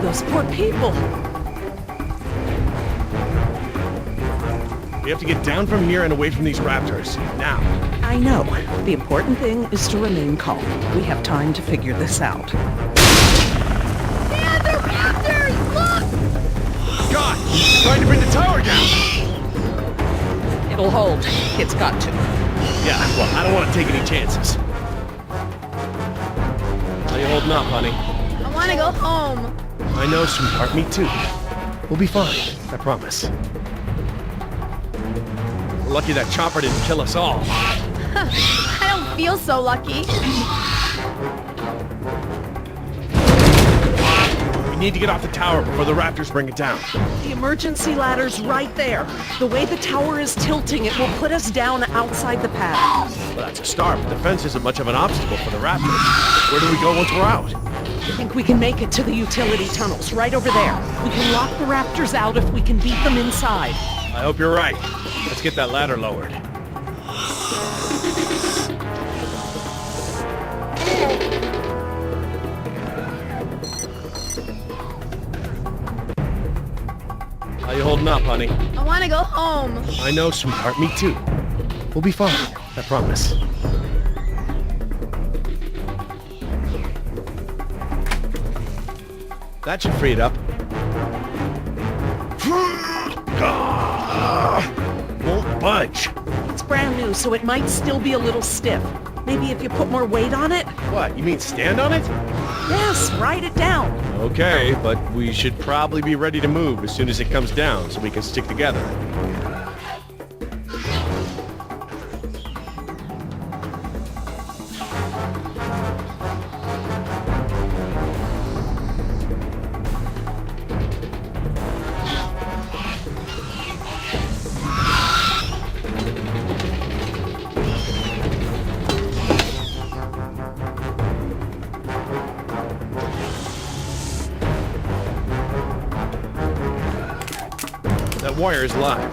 those poor people. We have to get down from here and away from these raptors. Now. I know. The important thing is to remain calm. We have time to figure this out. Dad, they're raptors! Look! God! He's trying to bring the tower down! It'll hold. It's got to. Yeah, well, I don't want to take any chances. How you holding up, honey? I want to go home. I know, sweetheart. Me too. We'll be fine. I promise. We're lucky that chopper didn't kill us all. I don't feel so lucky. We need to get off the tower before the raptors bring it down. The emergency ladder's right there. The way the tower is tilting, it will put us down outside the pad. Well, that's a start, but the fence isn't much of an obstacle for the raptors. Where do we go once we're out? I think we can make it to the utility tunnels, right over there. We can lock the raptors out if we can beat them inside. I hope you're right. Let's get that ladder lowered. How you holding up, honey? I want to go home. I know, sweetheart. Me too. We'll be fine. I promise. That should free it up. Won't budge. It's brand new, so it might still be a little stiff. Maybe if you put more weight on it? What, you mean stand on it? Yes, write it down. Okay, but we should probably be ready to move as soon as it comes down so we can stick together. That wire is live.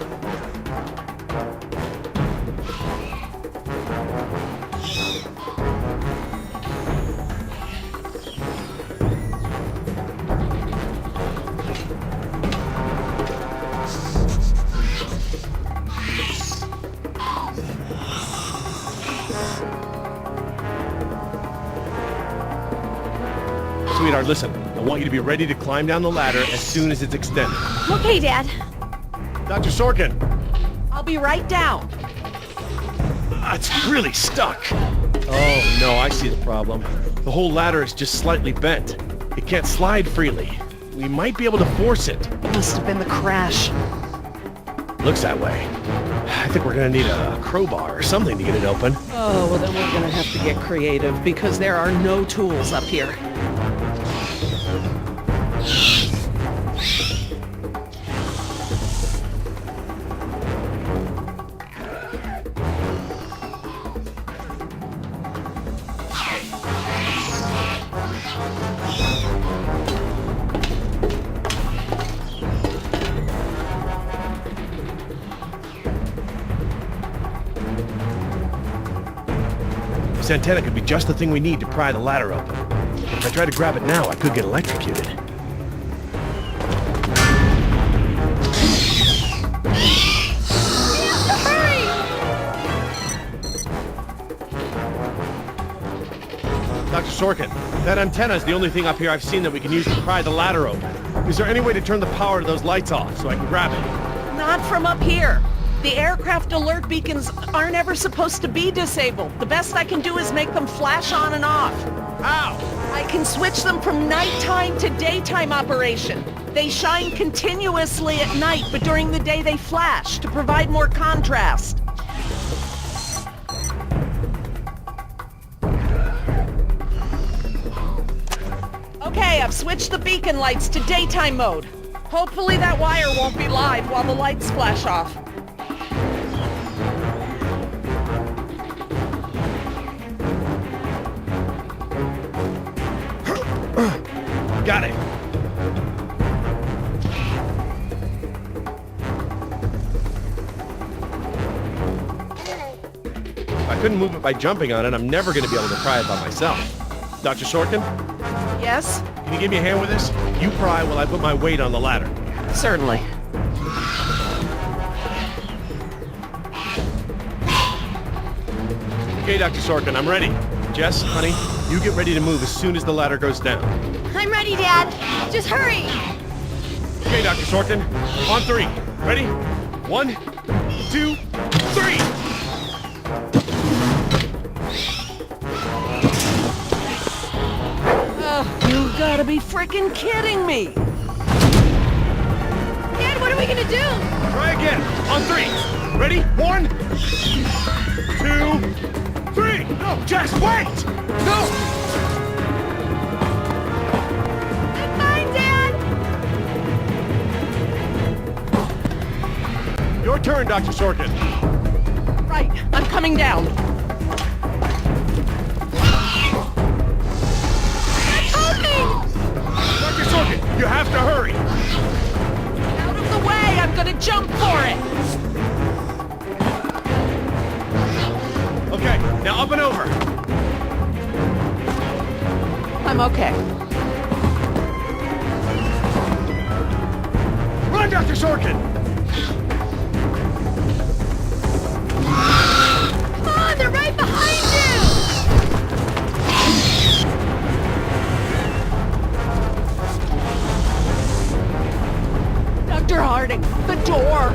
Sweetheart, listen. I want you to be ready to climb down the ladder as soon as it's extended. Okay, Dad. Dr. Sorkin! I'll be right down. It's really stuck. Oh, no, I see the problem. The whole ladder is just slightly bent. It can't slide freely. We might be able to force it. It must have been the crash. Looks that way. I think we're gonna need a crowbar or something to get it open. Oh, well then we're gonna have to get creative because there are no tools up here. This antenna could be just the thing we need to pry the ladder open. If I try to grab it now, I could get electrocuted. Dr. Sorkin, that antenna is the only thing up here I've seen that we can use to pry the ladder open. Is there any way to turn the power to those lights off so I can grab it? Not from up here. The aircraft alert beacons aren't ever supposed to be disabled. The best I can do is make them flash on and off. How? I can switch them from nighttime to daytime operation. They shine continuously at night, but during the day they flash to provide more contrast. Okay, I've switched the beacon lights to daytime mode. Hopefully that wire won't be live while the lights flash off. Got it. If I couldn't move it by jumping on it, I'm never going to be able to pry it by myself. Dr. Sorkin? Yes? Can you give me a hand with this? You pry while I put my weight on the ladder. Certainly. Okay, Dr. Sorkin, I'm ready. Jess, honey, you get ready to move as soon as the ladder goes down. I'm ready, Dad. Just hurry. Okay, Dr. Sorkin, on 3. Ready? 1, 2, 3! You gotta be freaking kidding me! Dad, what are we gonna do? Try again, on 3. Ready? 1, 2, 3! No, Jess, wait! No! I'm fine, Dad. Your turn, Dr. Sorkin. Right, I'm coming down. Dr. Sorkin, you have to hurry! Out of the way! I'm gonna jump for it! Okay, now up and over. I'm okay. Run, Dr. Sorkin! Come on, they're right behind you. Dr. Harding, the door!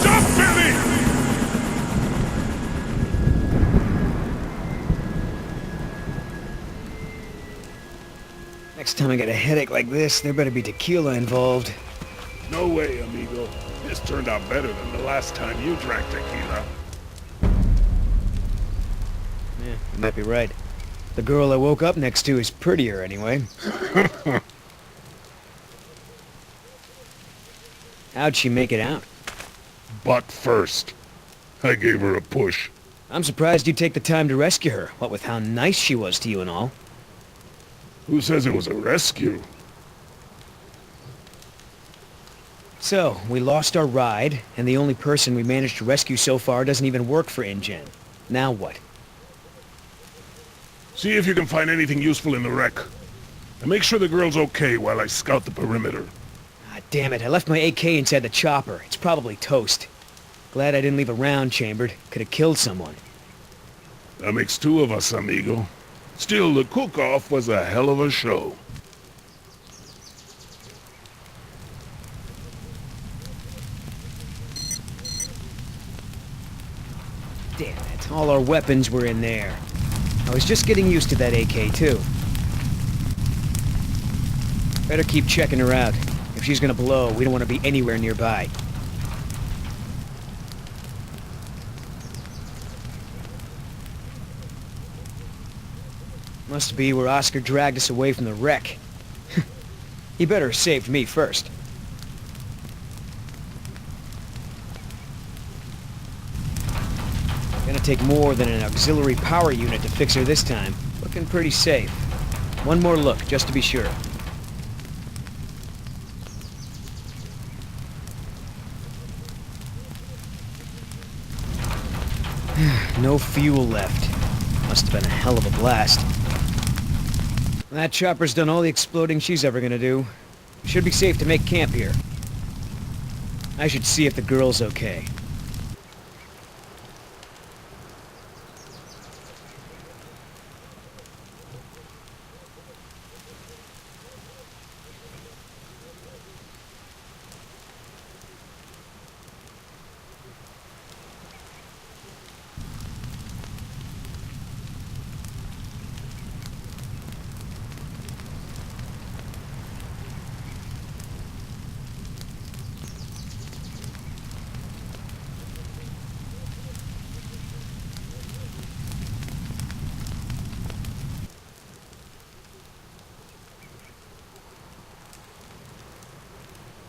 Jump, Billy! Next time I get a headache like this, there better be tequila involved. No way, amigo. This turned out better than the last time you drank tequila. Yeah, you might be right. The girl I woke up next to is prettier anyway. How'd she make it out? Butt first. I gave her a push. I'm surprised you'd take the time to rescue her, what with how nice she was to you and all. Who says it was a rescue? So, we lost our ride, and the only person we managed to rescue so far doesn't even work for InGen. Now what? See if you can find anything useful in the wreck. And make sure the girl's okay while I scout the perimeter. Ah, damn it, I left my AK inside the chopper. It's probably toast. Glad I didn't leave a round chambered. Could have killed someone. That makes 2 of us, amigo. Still, the cook-off was a hell of a show. Damn it, all our weapons were in there. I was just getting used to that AK, too. Better keep checking her out. If she's gonna blow, we don't want to be anywhere nearby. Must be where Oscar dragged us away from the wreck. He better have saved me first. Gonna take more than an auxiliary power unit to fix her this time. Looking pretty safe. One more look, just to be sure. No fuel left. Must have been a hell of a blast. That chopper's done all the exploding she's ever gonna do. Should be safe to make camp here. I should see if the girl's okay.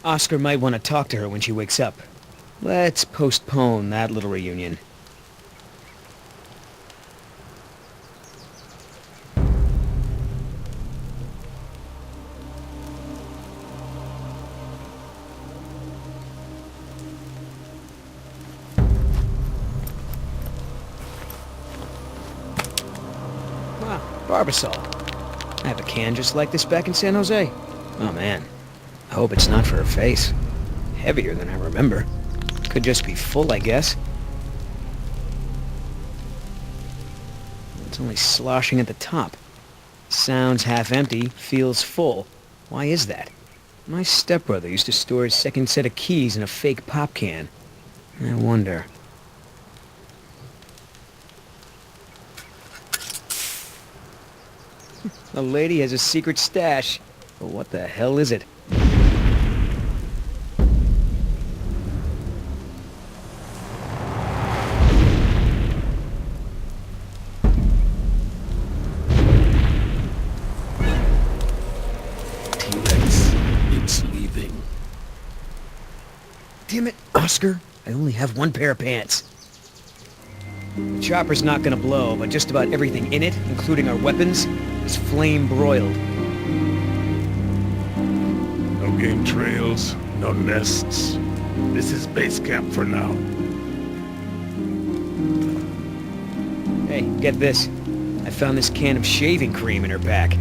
Oscar might want to talk to her when she wakes up. Let's postpone that little reunion. Wow, Barbasol. I have a can just like this back in San Jose. Oh man, I hope it's not for her face. Heavier than I remember. Could just be full, I guess. It's only sloshing at the top. Sounds half empty, feels full. Why is that? My stepbrother used to store his second set of keys in a fake pop can. I wonder. The lady has a secret stash. But what the hell is it? It's leaving. Damn it, Oscar. I only have one pair of pants. The chopper's not gonna blow, but just about everything in it, including our weapons, is flame-broiled. No game trails, no nests. This is base camp for now. Hey, get this. I found this can of shaving cream in her pack.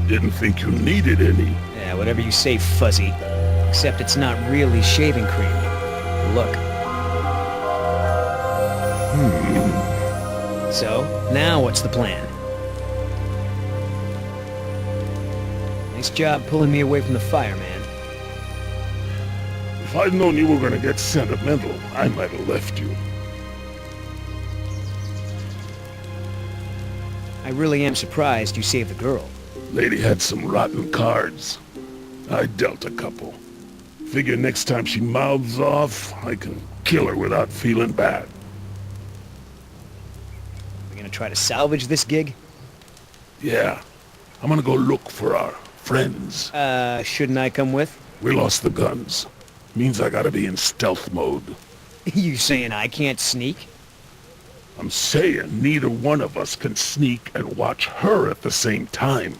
Didn't think you needed any. Yeah, whatever you say, Fuzzy. Except it's not really shaving cream. Look. So, now what's the plan? Nice job pulling me away from the fire, man. If I'd known you were gonna get sentimental, I might have left you. I really am surprised you saved the girl. Lady had some rotten cards. I dealt a couple. Figure next time she mouths off, I can kill her without feeling bad. We gonna try to salvage this gig? Yeah. I'm gonna go look for our friends. Shouldn't I come with? We lost the guns. Means I gotta be in stealth mode. You saying I can't sneak? I'm saying neither one of us can sneak and watch her at the same time.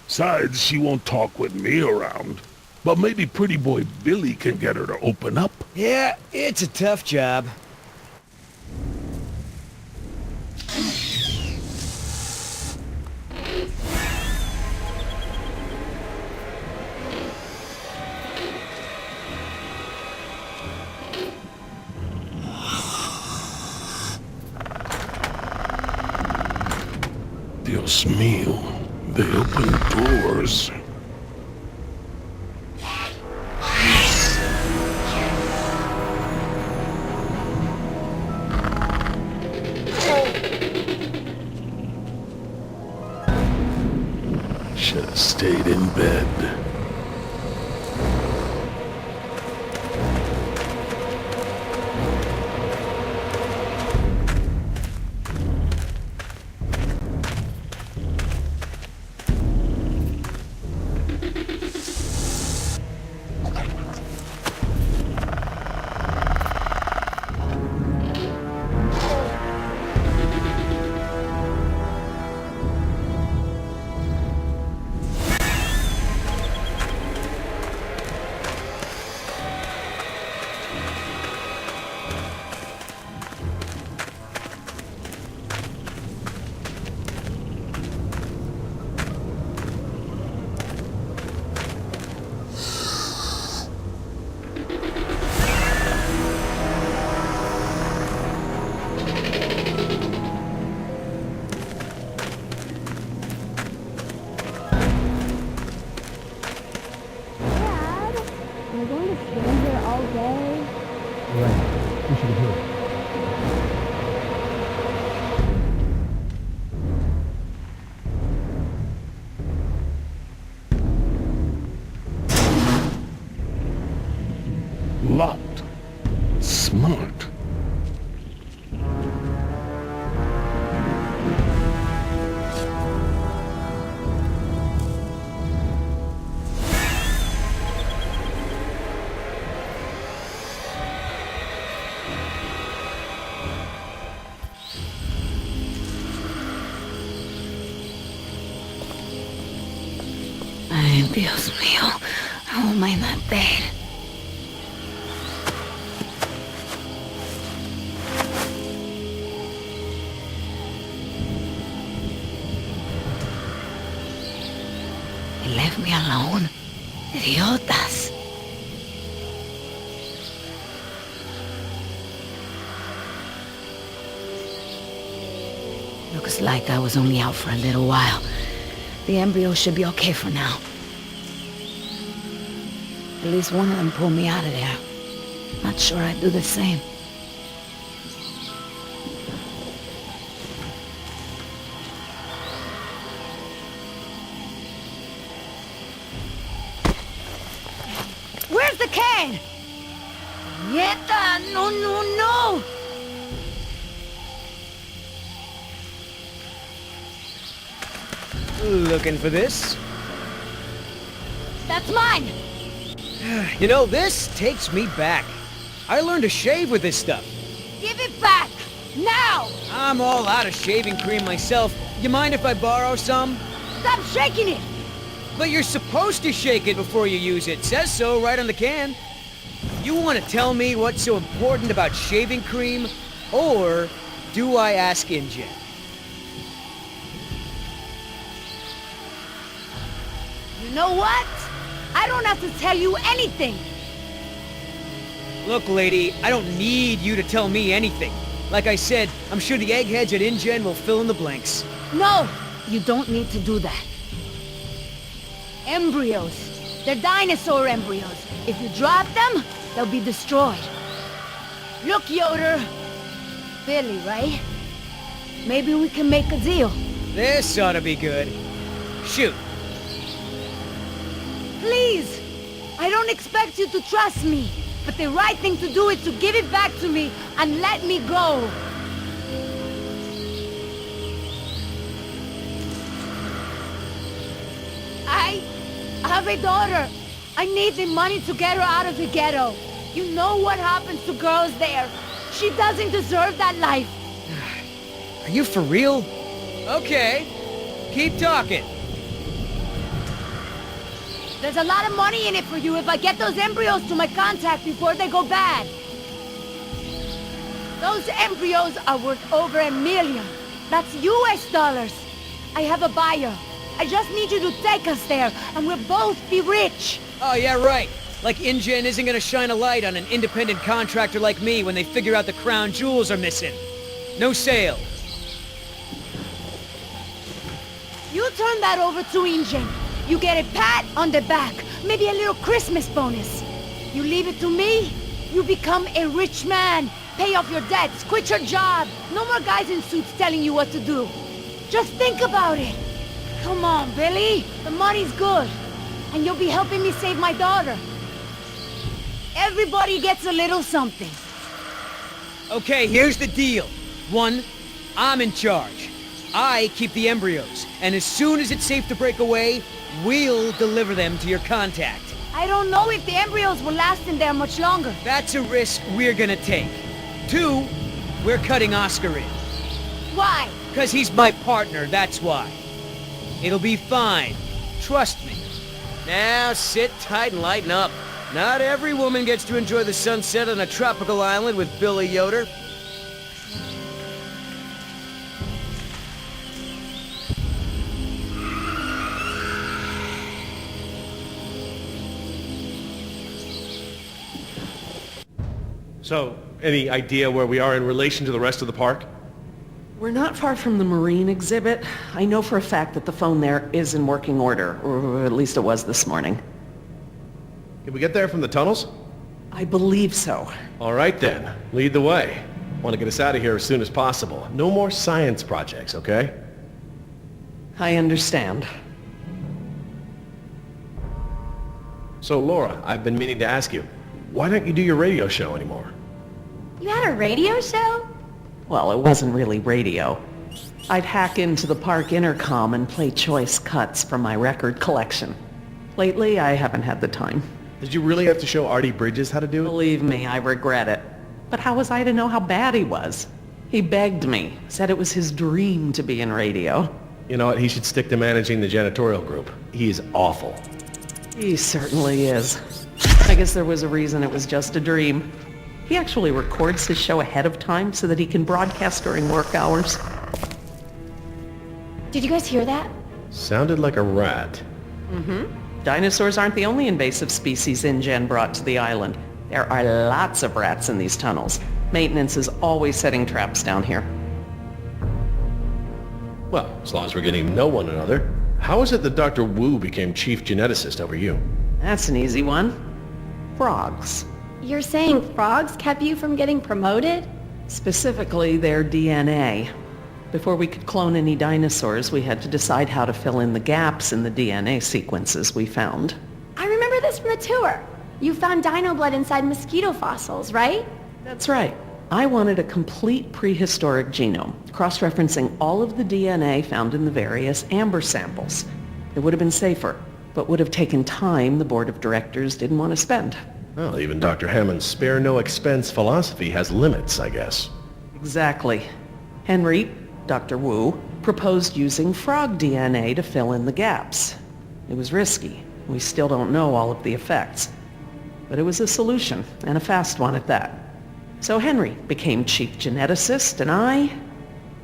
Besides, she won't talk with me around. But maybe pretty boy Billy can get her to open up. Yeah, it's a tough job. Dios mío, they open doors. Should have stayed in bed. Locked. Smart. Ay, Dios mío. How am I not dead? Leave me alone. Idiotas. Looks like I was only out for a little while. The embryo should be okay for now. At least one of them pulled me out of there. Not sure I'd do the same. Where's the can? Nieta, no, no, no! Looking for this? That's mine! You know, this takes me back. I learned to shave with this stuff. Give it back! Now! I'm all out of shaving cream myself. You mind if I borrow some? Stop shaking it! But you're supposed to shake it before you use it. Says so right on the can. You want to tell me what's so important about shaving cream? Or do I ask InGen? You know what? I don't have to tell you anything! Look, lady, I don't need you to tell me anything. Like I said, I'm sure the eggheads at InGen will fill in the blanks. No! You don't need to do that. Embryos. They're dinosaur embryos. If you drop them, they'll be destroyed. Look, Yoder. Billy, right? Maybe we can make a deal. This ought to be good. Shoot. Please! I don't expect you to trust me, but the right thing to do is to give it back to me and let me go. I have a daughter. I need the money to get her out of the ghetto. You know what happens to girls there. She doesn't deserve that life. Are you for real? Okay. Keep talking. There's a lot of money in it for you if I get those embryos to my contact before they go bad. Those embryos are worth over $1 million. That's US dollars. I have a buyer. I just need you to take us there, and we'll both be rich. Oh, yeah, right. Like InGen isn't gonna shine a light on an independent contractor like me when they figure out the crown jewels are missing. No sale. You turn that over to InGen. You get a pat on the back, maybe a little Christmas bonus. You leave it to me, you become a rich man. Pay off your debts, quit your job. No more guys in suits telling you what to do. Just think about it. Come on, Billy. The money's good. And you'll be helping me save my daughter. Everybody gets a little something. Okay, here's the deal. 1, I'm in charge. I keep the embryos, and as soon as it's safe to break away, we'll deliver them to your contact. I don't know if the embryos will last in there much longer. That's a risk we're gonna take. 2, we're cutting Oscar in. Why? 'Cause he's my partner, that's why. It'll be fine. Trust me. Now sit tight and lighten up. Not every woman gets to enjoy the sunset on a tropical island with Billy Yoder. So, any idea where we are in relation to the rest of the park? We're not far from the marine exhibit. I know for a fact that the phone there is in working order, or at least it was this morning. Can we get there from the tunnels? I believe so. All right then, lead the way. Want to get us out of here as soon as possible. No more science projects, okay? I understand. So Laura, I've been meaning to ask you, why don't you do your radio show anymore? You had a radio show? Well, it wasn't really radio. I'd hack into the park intercom and play choice cuts from my record collection. Lately, I haven't had the time. Did you really have to show Artie Bridges how to do it? Believe me, I regret it. But how was I to know how bad he was? He begged me, said it was his dream to be in radio. You know what, he should stick to managing the janitorial group. He is awful. He certainly is. I guess there was a reason it was just a dream. He actually records his show ahead of time so that he can broadcast during work hours. Did you guys hear that? Sounded like a rat. Dinosaurs aren't the only invasive species InGen brought to the island. There are lots of rats in these tunnels. Maintenance is always setting traps down here. Well, as long as we're getting to know one another, how is it that Dr. Wu became chief geneticist over you? That's an easy one. Frogs. You're saying frogs kept you from getting promoted? Specifically, their DNA. Before we could clone any dinosaurs, we had to decide how to fill in the gaps in the DNA sequences we found. I remember this from the tour. You found dino blood inside mosquito fossils, right? That's right. I wanted a complete prehistoric genome, cross-referencing all of the DNA found in the various amber samples. It would have been safer, but would have taken time the board of directors didn't want to spend. Well, even Dr. Hammond's spare no expense philosophy has limits, I guess. Exactly. Henry, Dr. Wu, proposed using frog DNA to fill in the gaps. It was risky. We still don't know all of the effects. But it was a solution, and a fast one at that. So Henry became chief geneticist, and I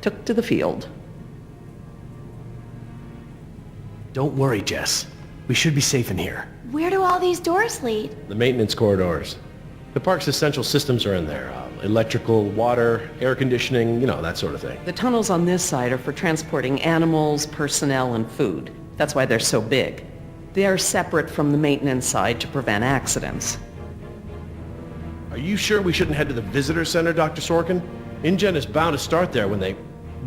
took to the field. Don't worry, Jess. We should be safe in here. Where do all these doors lead? The maintenance corridors. The park's essential systems are in there. Electrical, water, air conditioning, that sort of thing. The tunnels on this side are for transporting animals, personnel, and food. That's why they're so big. They are separate from the maintenance side to prevent accidents. Are you sure we shouldn't head to the visitor center, Dr. Sorkin? InGen is bound to start there when they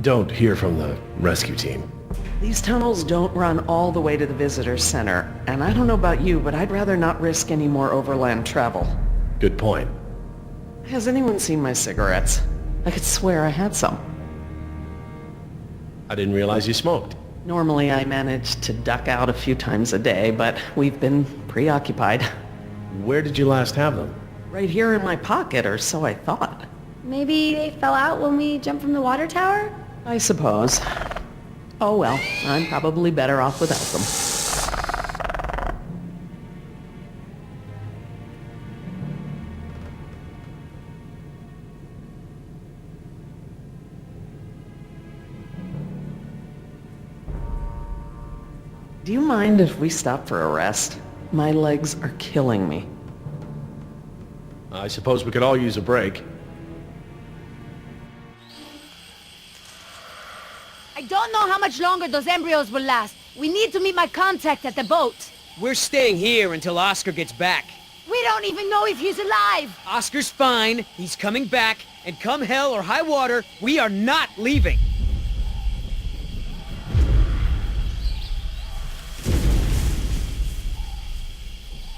don't hear from the rescue team. These tunnels don't run all the way to the visitor center, and I don't know about you, but I'd rather not risk any more overland travel. Good point. Has anyone seen my cigarettes? I could swear I had some. I didn't realize you smoked. Normally I manage to duck out a few times a day, but we've been preoccupied. Where did you last have them? Right here in my pocket, or so I thought. Maybe they fell out when we jumped from the water tower? I suppose. Oh well, I'm probably better off without them. Do you mind if we stop for a rest? My legs are killing me. I suppose we could all use a break. I don't know how much longer those embryos will last. We need to meet my contact at the boat. We're staying here until Oscar gets back. We don't even know if he's alive. Oscar's fine, he's coming back, and come hell or high water, we are not leaving.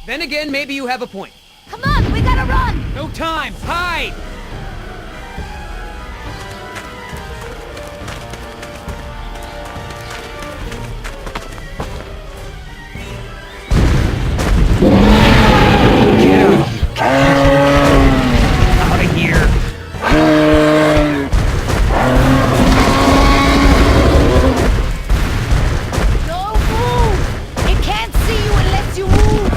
Then again, maybe you have a point. Come on, we gotta run! No time! Hide! Out of here! Don't move! It can't see you unless you move!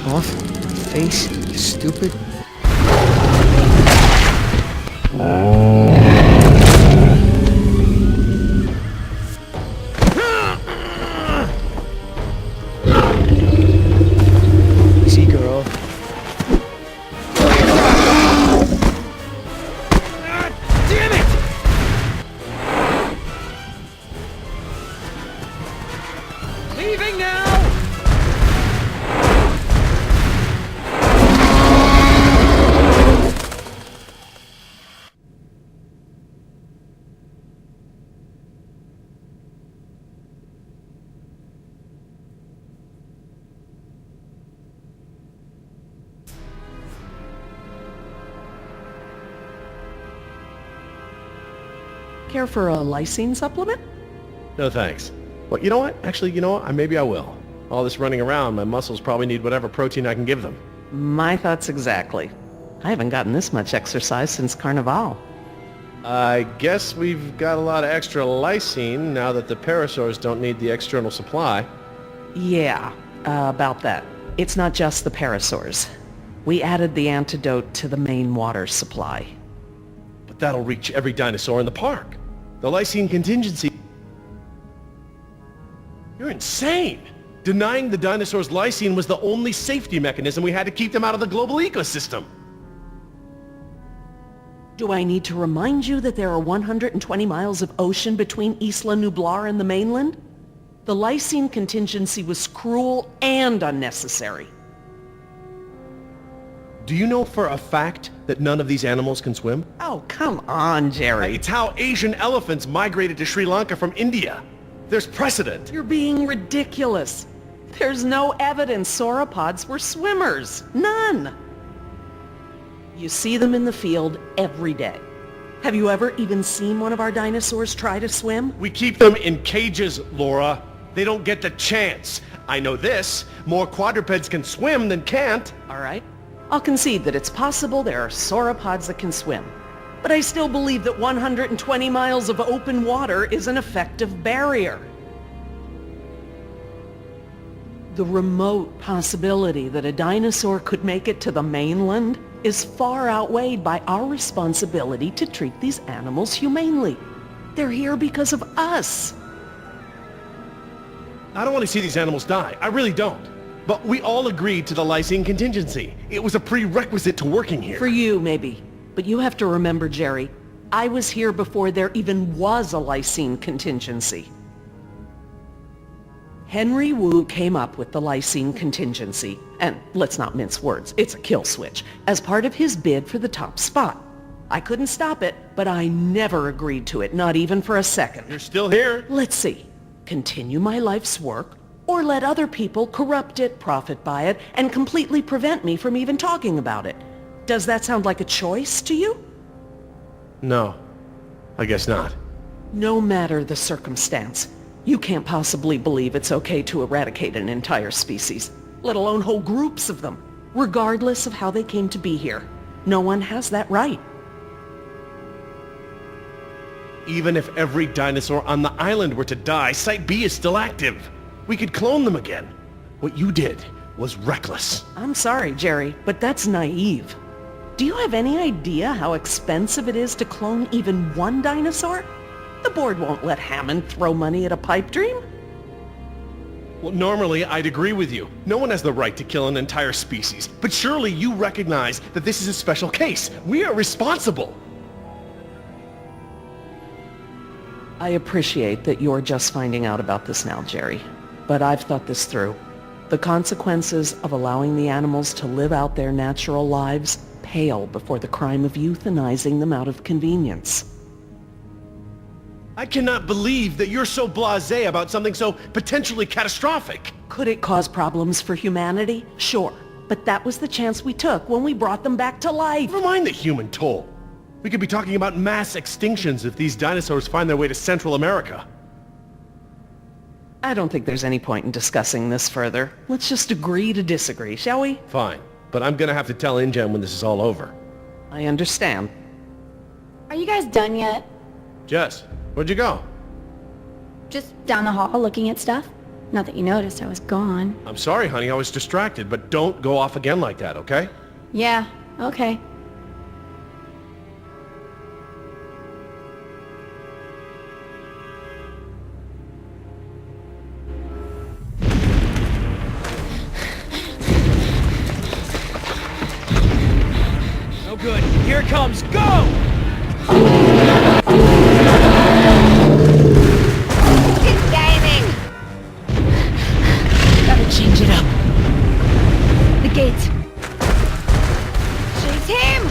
Off, face, stupid. Easy, girl. Damn it! Leaving now! Care for a lysine supplement? No thanks. Well, you know what? Actually, maybe I will. All this running around, my muscles probably need whatever protein I can give them. My thoughts exactly. I haven't gotten this much exercise since Carnival. I guess we've got a lot of extra lysine now that the parasaurs don't need the external supply. Yeah, about that. It's not just the parasaurs. We added the antidote to the main water supply. But that'll reach every dinosaur in the park. The lysine contingency... You're insane! Denying the dinosaurs lysine was the only safety mechanism we had to keep them out of the global ecosystem. Do I need to remind you that there are 120 miles of ocean between Isla Nublar and the mainland? The lysine contingency was cruel and unnecessary. Do you know for a fact that none of these animals can swim? Oh, come on, Jerry. It's how Asian elephants migrated to Sri Lanka from India. There's precedent. You're being ridiculous. There's no evidence sauropods were swimmers. None. You see them in the field every day. Have you ever even seen one of our dinosaurs try to swim? We keep them in cages, Laura. They don't get the chance. I know this. More quadrupeds can swim than can't. All right. I'll concede that it's possible there are sauropods that can swim. But I still believe that 120 miles of open water is an effective barrier. The remote possibility that a dinosaur could make it to the mainland is far outweighed by our responsibility to treat these animals humanely. They're here because of us. I don't want to see these animals die. I really don't. But we all agreed to the lysine contingency. It was a prerequisite to working here. For you, maybe. But you have to remember, Jerry, I was here before there even was a lysine contingency. Henry Wu came up with the lysine contingency, and let's not mince words, it's a kill switch, as part of his bid for the top spot. I couldn't stop it, but I never agreed to it, not even for a second. You're still here. Let's see. Continue my life's work, or let other people corrupt it, profit by it, and completely prevent me from even talking about it. Does that sound like a choice to you? No, I guess not. No matter the circumstance, you can't possibly believe it's okay to eradicate an entire species, let alone whole groups of them, regardless of how they came to be here. No one has that right. Even if every dinosaur on the island were to die, Site B is still active. We could clone them again. What you did was reckless. I'm sorry, Jerry, but that's naive. Do you have any idea how expensive it is to clone even one dinosaur? The board won't let Hammond throw money at a pipe dream. Well, normally I'd agree with you. No one has the right to kill an entire species. But surely you recognize that this is a special case. We are responsible. I appreciate that you're just finding out about this now, Jerry. But I've thought this through. The consequences of allowing the animals to live out their natural lives pale before the crime of euthanizing them out of convenience. I cannot believe that you're so blasé about something so potentially catastrophic. Could it cause problems for humanity? Sure. But that was the chance we took when we brought them back to life. Never mind the human toll. We could be talking about mass extinctions if these dinosaurs find their way to Central America. I don't think there's any point in discussing this further. Let's just agree to disagree, shall we? Fine. But I'm gonna have to tell InGen when this is all over. I understand. Are you guys done yet? Jess, where'd you go? Just down the hall looking at stuff? Not that you noticed I was gone. I'm sorry, honey, I was distracted, but don't go off again like that, okay? Yeah, okay. No good. Here it comes. Go! It's diving! Gotta change it up. The gate. Chase him!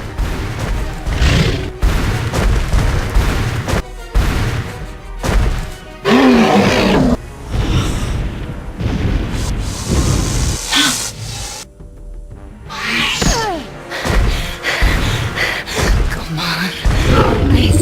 Come on. Nice.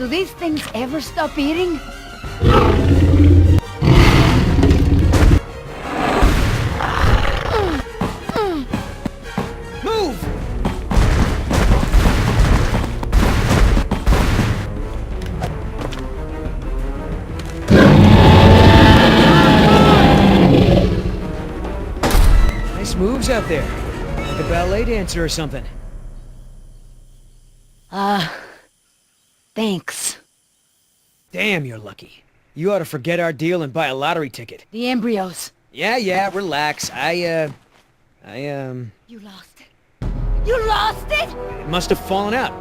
Do these things ever stop eating? Move! Nice moves out there. Like a ballet dancer or something. Thanks. Damn, you're lucky. You ought to forget our deal and buy a lottery ticket. The embryos. Yeah, relax. You lost it. You lost it?! It must have fallen out.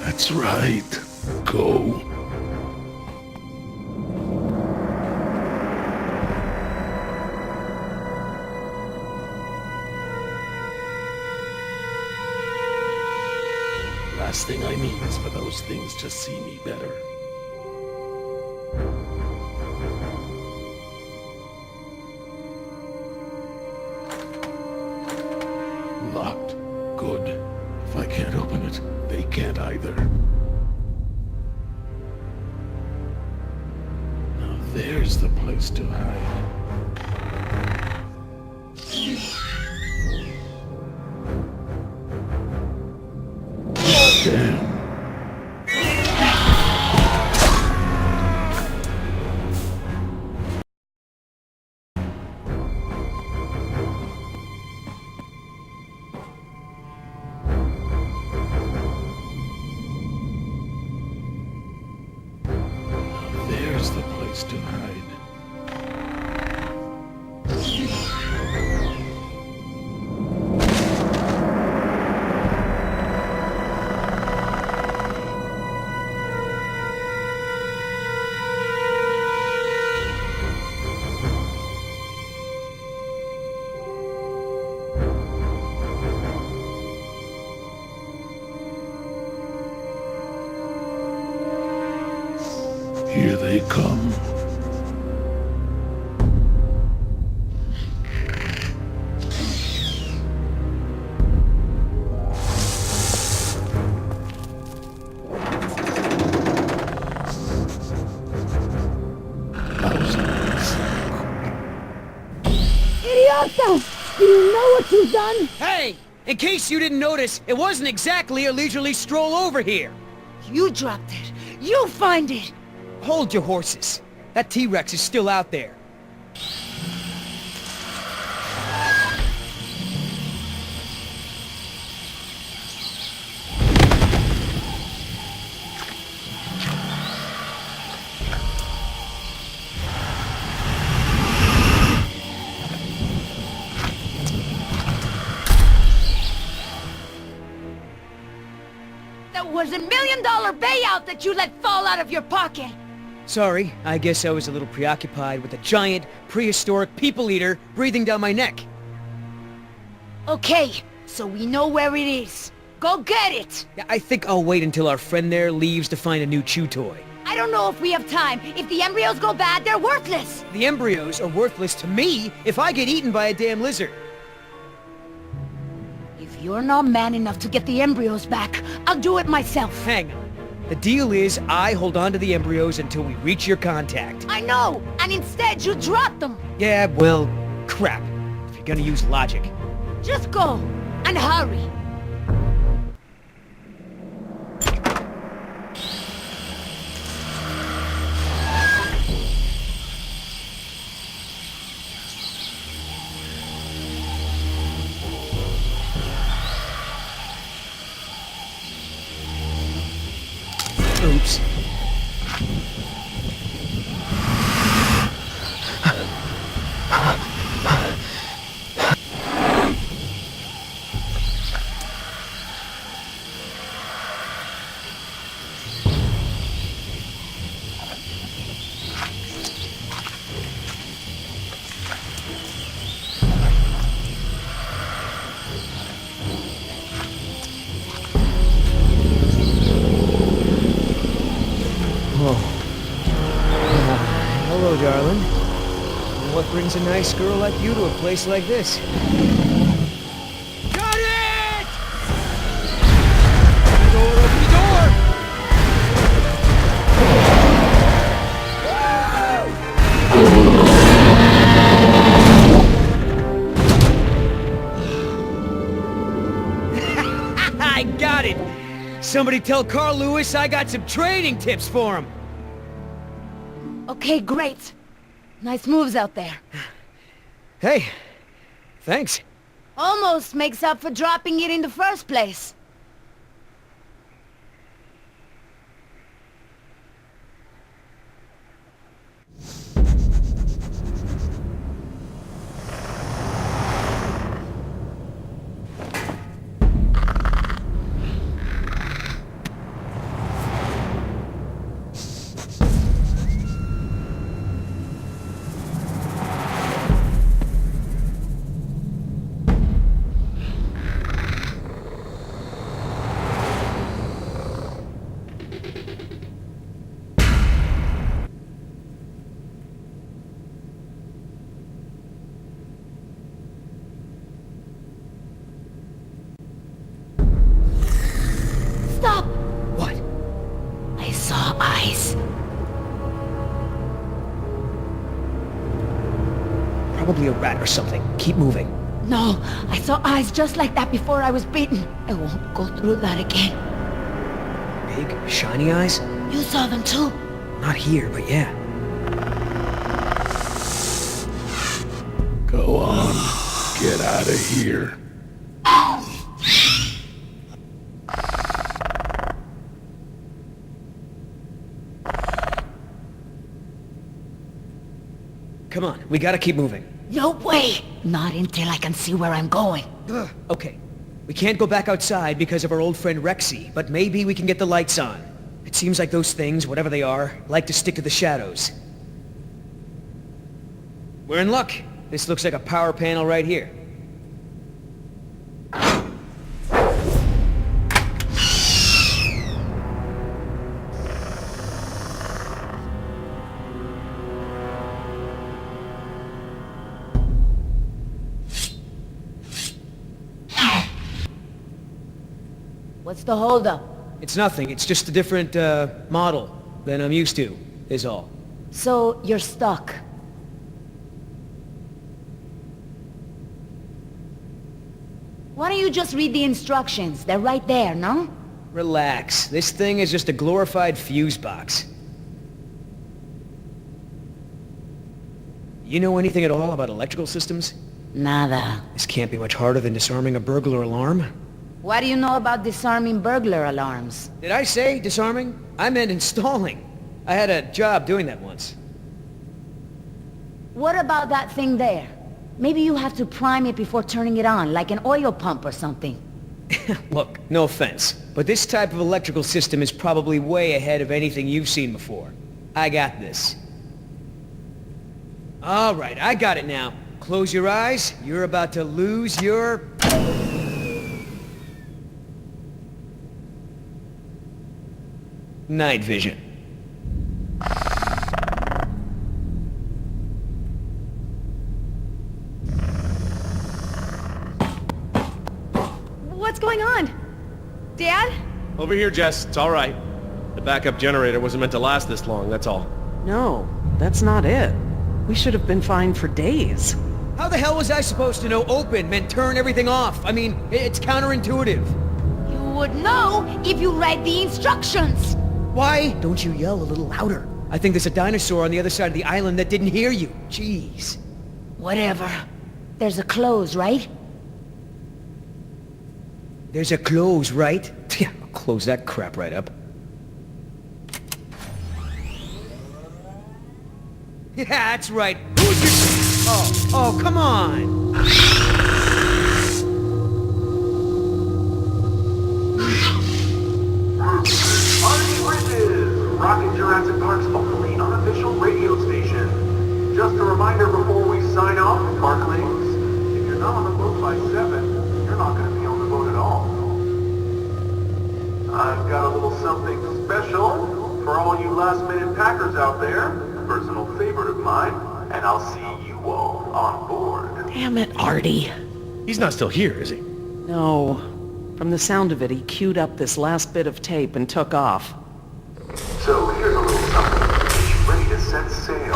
That's right. Go. Last thing I need is for those things to see me better. Locked. Good. If I can't open it, they can't either. Now there's the place to hide. Damn. There's the place to hide. Here they come. Idiota! Do you know what you've done? Hey! In case you didn't notice, it wasn't exactly a leisurely stroll over here. You dropped it. You find it! Hold your horses. That T-Rex is still out there. That was $1 million payout that you let fall out of your pocket! Sorry, I guess I was a little preoccupied with a giant, prehistoric people-eater breathing down my neck. Okay, so we know where it is. Go get it! Yeah, I think I'll wait until our friend there leaves to find a new chew toy. I don't know if we have time. If the embryos go bad, they're worthless! The embryos are worthless to me if I get eaten by a damn lizard. If you're not man enough to get the embryos back, I'll do it myself. Hang on. The deal is I hold on to the embryos until we reach your contact. I know! And instead you drop them! Yeah, well, crap. If you're gonna use logic. Just go! And hurry! Oops. brings a nice girl like you to a place like this? Got it! Open the door! I got it! Somebody tell Carl Lewis I got some training tips for him! Okay, great. Nice moves out there. Hey, thanks. Almost makes up for dropping it in the first place. Stop! What? I saw eyes. Probably a rat or something. Keep moving. No, I saw eyes just like that before I was bitten. I won't go through that again. Big, shiny eyes? You saw them too? Not here, but yeah. Go on. Get out of here. Come on, we gotta keep moving. No way! Not until I can see where I'm going. Okay, we can't go back outside because of our old friend Rexy, but maybe we can get the lights on. It seems like those things, whatever they are, like to stick to the shadows. We're in luck. This looks like a power panel right here. What's the holdup? It's nothing, it's just a different, model than I'm used to, is all. So, you're stuck. Why don't you just read the instructions? They're right there, no? Relax, this thing is just a glorified fuse box. You know anything at all about electrical systems? Nada. This can't be much harder than disarming a burglar alarm. What do you know about disarming burglar alarms? Did I say disarming? I meant installing. I had a job doing that once. What about that thing there? Maybe you have to prime it before turning it on, like an oil pump or something. Look, no offense, but this type of electrical system is probably way ahead of anything you've seen before. I got this. All right, I got it now. Close your eyes. You're about to lose your... night vision. What's going on? Dad? Over here, Jess. It's all right. The backup generator wasn't meant to last this long, that's all. No, that's not it. We should have been fine for days. How the hell was I supposed to know open meant turn everything off? I mean, it's counterintuitive. You would know if you read the instructions! Why don't you yell a little louder? I think there's a dinosaur on the other side of the island that didn't hear you. Jeez. Whatever. There's a close, right? There's a close, right? Yeah, I'll close that crap right up. Yeah, that's right. Who's your... Oh, come on! Rocking Jurassic Park's only unofficial radio station. Just a reminder before we sign off, Parklings, if you're not on the boat by 7, you're not going to be on the boat at all. I've got a little something special for all you last-minute packers out there. A personal favorite of mine. and I'll see you all on board. Damn it, Artie. He's not still here, is he? No. From the sound of it, he queued up this last bit of tape and took off. So here's a little something. Get you ready to set sail.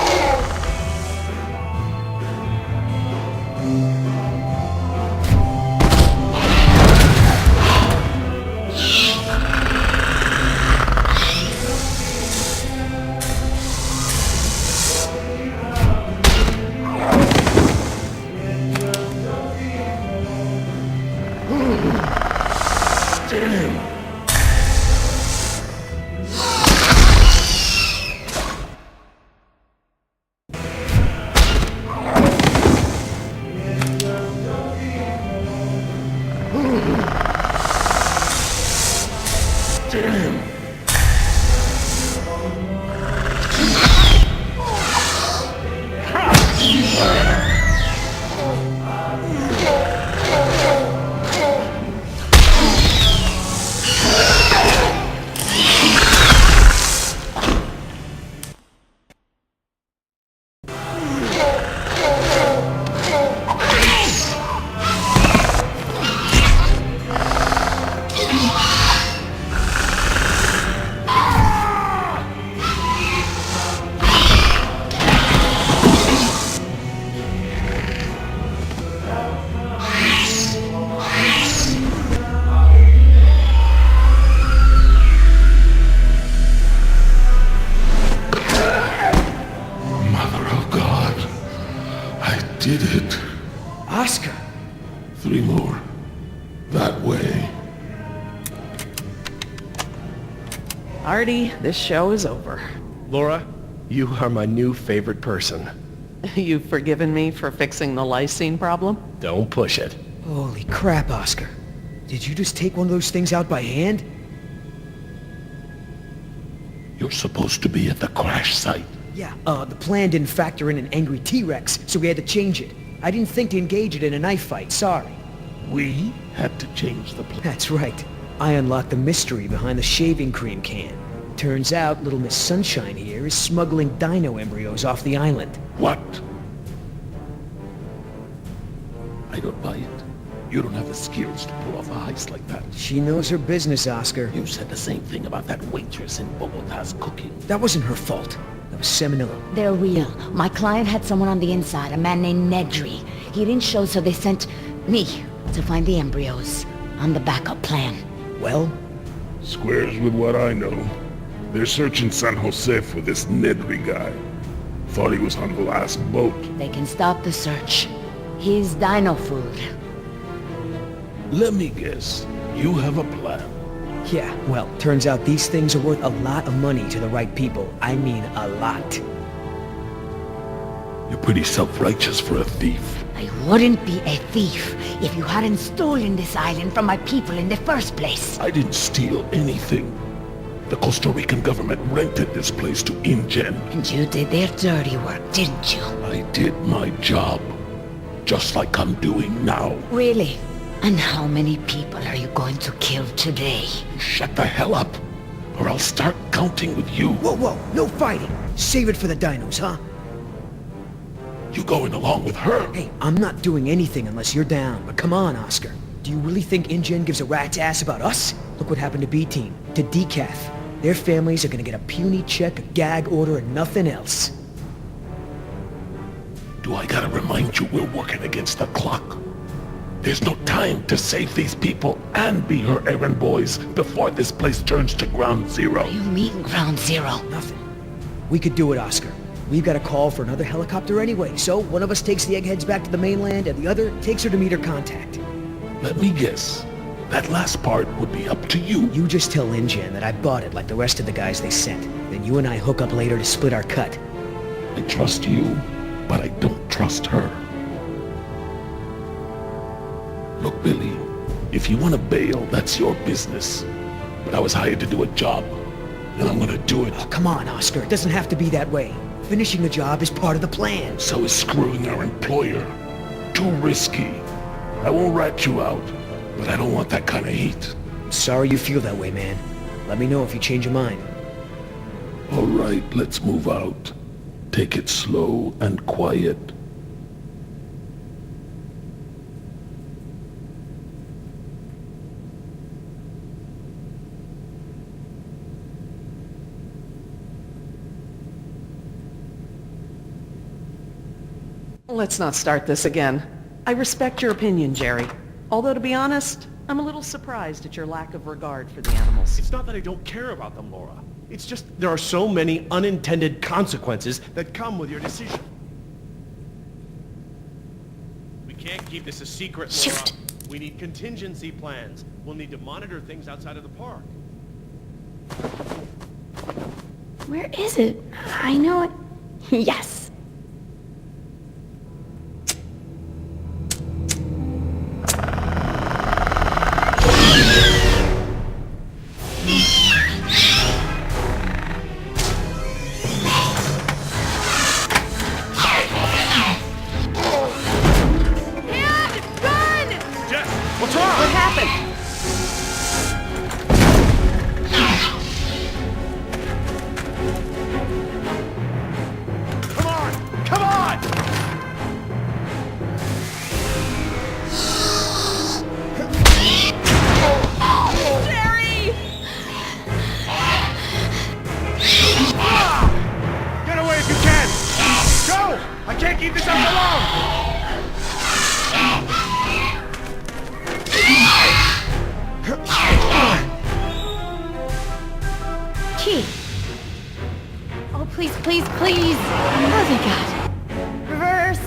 Did it. Oscar! 3 more. That way. Artie, this show is over. Laura, you are my new favorite person. You've forgiven me for fixing the lysine problem? Don't push it. Holy crap, Oscar. Did you just take one of those things out by hand? You're supposed to be at the crash site. Yeah, the plan didn't factor in an angry T-Rex, so we had to change it. I didn't think to engage it in a knife fight, sorry. We had to change the plan. That's right. I unlocked the mystery behind the shaving cream can. Turns out Little Miss Sunshine here is smuggling dino embryos off the island. What? I don't buy it. You don't have the skills to pull off a heist like that. She knows her business, Oscar. You said the same thing about that waitress in Bogota's cooking. That wasn't her fault. That was Seminilla. They're real. My client had someone on the inside, a man named Nedry. He didn't show, so they sent me to find the embryos. I'm the backup plan. Well? Squares with what I know. They're searching San Jose for this Nedry guy. Thought he was on the last boat. They can stop the search. He's dino food. Let me guess. You have a plan. Yeah, well, turns out these things are worth a lot of money to the right people. I mean, a lot. You're pretty self-righteous for a thief. I wouldn't be a thief if you hadn't stolen this island from my people in the first place. I didn't steal anything. The Costa Rican government rented this place to InGen. And you did their dirty work, didn't you? I did my job. Just like I'm doing now. Really? And how many people are you going to kill today? Shut the hell up, or I'll start counting with you. Whoa, whoa, no fighting. Save it for the dinos, huh? You going along with her? Hey, I'm not doing anything unless you're down, but come on, Oscar. Do you really think InGen gives a rat's ass about us? Look what happened to B-Team, to Decaf. Their families are gonna get a puny check, a gag order, and nothing else. Do I gotta remind you we're working against the clock? There's no time to save these people and be her errand boys before this place turns to ground zero. You mean ground zero? Nothing. We could do it, Oscar. We've got a call for another helicopter anyway, so one of us takes the eggheads back to the mainland and the other takes her to meet her contact. Let me guess. That last part would be up to you. You just tell InGen that I bought it like the rest of the guys they sent. Then you and I hook up later to split our cut. I trust you, but I don't trust her. Look, Billy, if you want to bail, that's your business. But I was hired to do a job, and I'm gonna do it. Oh, come on, Oscar. It doesn't have to be that way. Finishing the job is part of the plan. So is screwing our employer. Too risky. I won't rat you out, but I don't want that kind of heat. Sorry you feel that way, man. Let me know if you change your mind. All right, let's move out. Take it slow and quiet. Let's not start this again. I respect your opinion, Jerry. Although, to be honest, I'm a little surprised at your lack of regard for the animals. It's not that I don't care about them, Laura. It's just there are so many unintended consequences that come with your decision. We can't keep this a secret, Laura. Shoot. We need contingency plans. We'll need to monitor things outside of the park. Where is it? I know it. Yes. Oh, please, please, please! Oh, thank God. Reverse!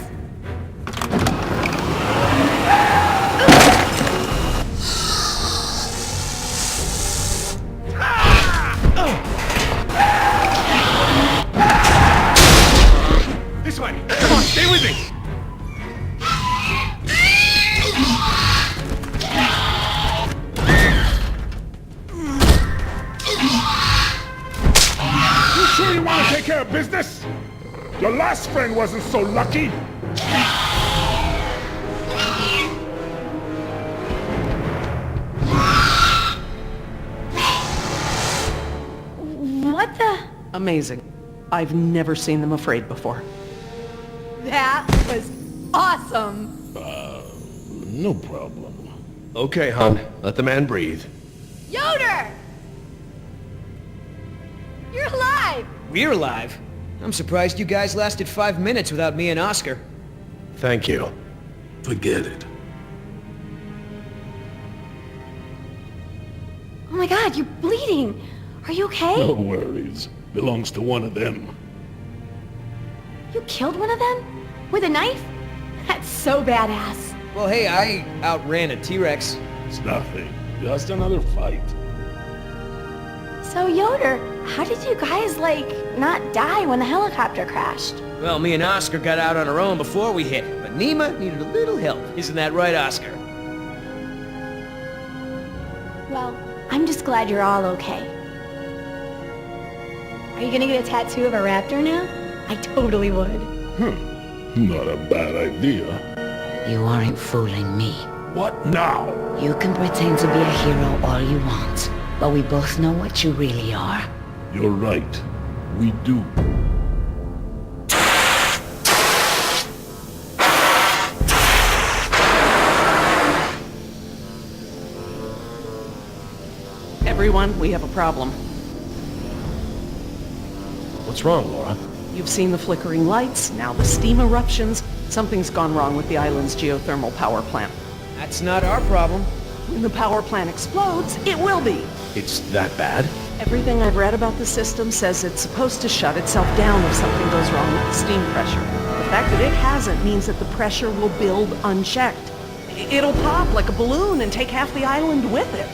This way! Come on, stay with me! Sure you want to take care of business? Your last friend wasn't so lucky. What the? Amazing. I've never seen them afraid before. That was awesome! No problem. Okay, hon. Let the man breathe. Yoder! You're alive! We're alive. I'm surprised you guys lasted 5 minutes without me and Oscar. Thank you. Forget it. Oh my God, you're bleeding. Are you okay? No worries. Belongs to one of them. You killed one of them? With a knife? That's so badass. Well, hey, I outran a T-Rex. It's nothing. Just another fight. So Yoder, how did you guys, not die when the helicopter crashed? Well, me and Oscar got out on our own before we hit, but Nima needed a little help. Isn't that right, Oscar? Well, I'm just glad you're all okay. Are you gonna get a tattoo of a raptor now? I totally would. Not a bad idea. You aren't fooling me. What now? You can pretend to be a hero all you want, but we both know what you really are. You're right. We do. Everyone, we have a problem. What's wrong, Laura? You've seen the flickering lights, now the steam eruptions. Something's gone wrong with the island's geothermal power plant. That's not our problem. When the power plant explodes, it will be. It's that bad? Everything I've read about the system says it's supposed to shut itself down if something goes wrong with the steam pressure. The fact that it hasn't means that the pressure will build unchecked. It'll pop like a balloon and take half the island with it.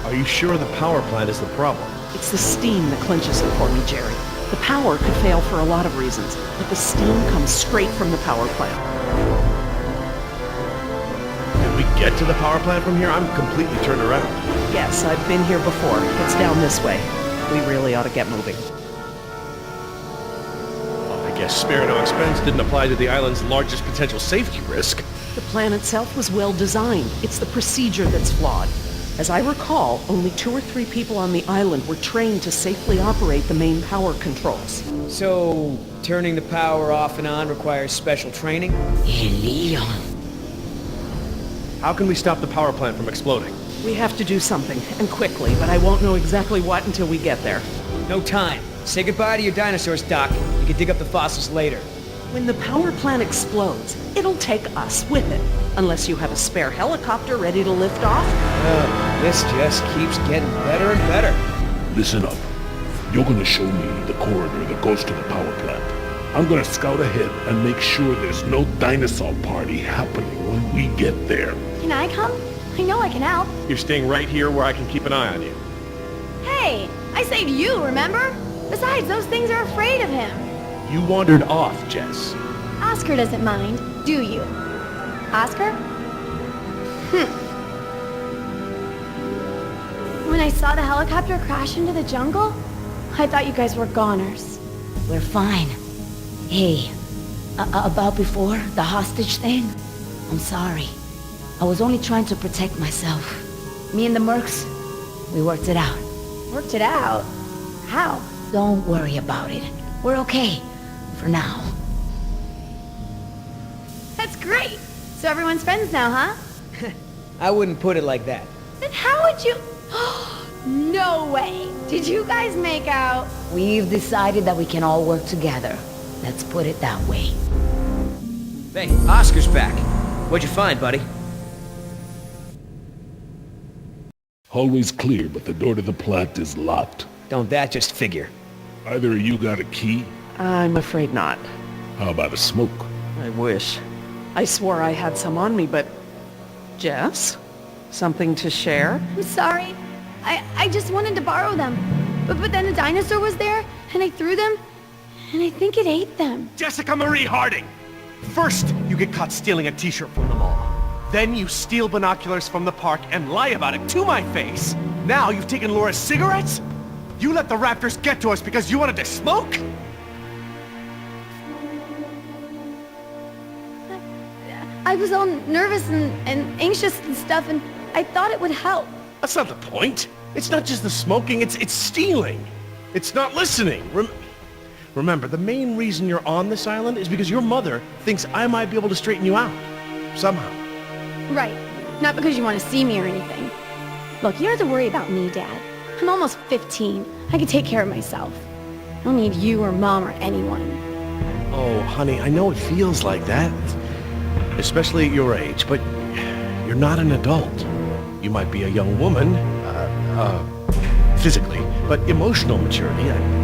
Are you sure the power plant is the problem? It's the steam that clinches it for me, Jerry. The power could fail for a lot of reasons, but the steam comes straight from the power plant. Can we get to the power plant from here? I'm completely turned around. Yes, I've been here before. It's down this way. We really ought to get moving. Well, I guess spare no expense didn't apply to the island's largest potential safety risk. The plan itself was well designed. It's the procedure that's flawed. As I recall, only 2 or 3 people on the island were trained to safely operate the main power controls. So, turning the power off and on requires special training? Leon. How can we stop the power plant from exploding? We have to do something, and quickly, but I won't know exactly what until we get there. No time. Say goodbye to your dinosaurs, Doc. You can dig up the fossils later. When the power plant explodes, it'll take us with it. Unless you have a spare helicopter ready to lift off. This just keeps getting better and better. Listen up. You're gonna show me the corridor that goes to the power plant. I'm gonna scout ahead and make sure there's no dinosaur party happening when we get there. Can I come? I know I can help. You're staying right here where I can keep an eye on you. Hey, I saved you, remember? Besides, those things are afraid of him. You wandered off, Jess. Oscar doesn't mind, do you? Oscar? When I saw the helicopter crash into the jungle, I thought you guys were goners. We're fine. Hey, about before, the hostage thing? I'm sorry. I was only trying to protect myself. Me and the mercs, we worked it out. Worked it out? How? Don't worry about it. We're okay. For now. That's great! So everyone's friends now, huh? I wouldn't put it like that. Then how would you... No way! Did you guys make out? We've decided that we can all work together. Let's put it that way. Hey, Oscar's back. What'd you find, buddy? Always clear, but the door to the plant is locked. Don't that just figure? Either of you got a key? I'm afraid not. How about a smoke? I wish. I swore I had some on me, but... Jess? Something to share? I'm sorry. I just wanted to borrow them. But then a dinosaur was there, and I threw them, and I think it ate them. Jessica Marie Harding! First, you get caught stealing a t-shirt from the mall. Then you steal binoculars from the park and lie about it to my face. Now you've taken Laura's cigarettes? You let the raptors get to us because you wanted to smoke? I was all nervous and anxious and stuff, and I thought it would help. That's not the point. It's not just the smoking, it's stealing. It's not listening. Remember, the main reason you're on this island is because your mother thinks I might be able to straighten you out. Somehow. Right. Not because you want to see me or anything. Look, you don't have to worry about me, Dad. I'm almost 15. I can take care of myself. I don't need you or Mom or anyone. Oh, honey, I know it feels like that. Especially at your age, but you're not an adult. You might be a young woman, physically, but emotional maturity